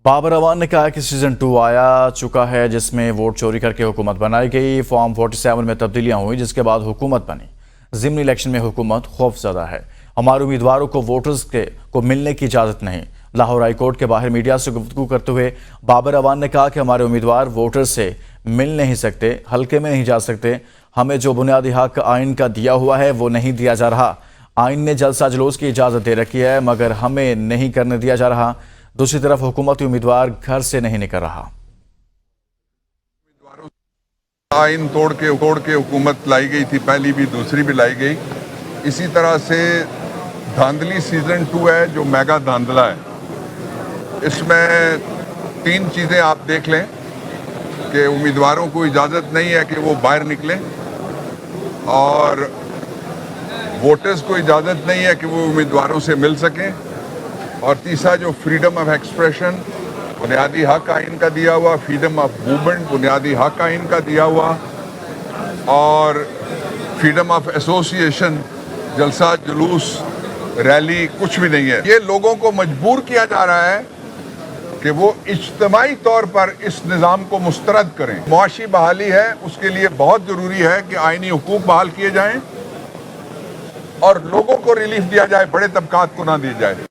बाबर अवान ने कहा कि सीजन 2 आया चुका है जिसमें वोट चोरी करके हुकूमत बनाई गई। फॉर्म 47 में तब्दीलियां हुई जिसके बाद हुकूमत बनी। ज़िमनी इलेक्शन में हुकूमत खौफजदा है। हमारे उम्मीदवारों को वोटर्स को मिलने की इजाज़त नहीं। लाहौर हाई कोर्ट के बाहर मीडिया से गुफ्तगू करते हुए बाबर अवान ने कहा कि हमारे उम्मीदवार वोटर्स से मिल नहीं सकते, हल्के में नहीं जा सकते। हमें जो बुनियादी हक आइन का दिया हुआ है वो नहीं दिया जा रहा। आइन ने जलसा जुलूस की इजाज़त दे रखी है मगर हमें नहीं करने दिया जा रहा। दूसरी तरफ हुकूमती उम्मीदवार घर से नहीं निकल रहा। आइन तोड़ के हुकूमत लाई गई थी, पहली भी दूसरी भी लाई गई। इसी तरह से धांधली सीजन 2 है जो मेगा धांधला है। इसमें 3 चीज़ें आप देख लें कि उम्मीदवारों को इजाज़त नहीं है कि वो बाहर निकलें और वोटर्स को इजाज़त नहीं है कि वो उम्मीदवारों से मिल सकें, और तीसरा जो फ्रीडम ऑफ एक्सप्रेशन बुनियादी हक आइन का दिया हुआ, फ्रीडम ऑफ मूवमेंट बुनियादी हक आइन का दिया हुआ, और फ्रीडम ऑफ एसोसिएशन जलसा जुलूस रैली कुछ भी नहीं है। ये लोगों को मजबूर किया जा रहा है कि वो इज्तिमाई तौर पर इस निज़ाम को मुस्तरद करें। मुआशी बहाली है, उसके लिए बहुत ज़रूरी है कि आइनी हुकूक बहाल किए जाएं और लोगों को रिलीफ दिया जाए, बड़े तबकात को ना दी जाए।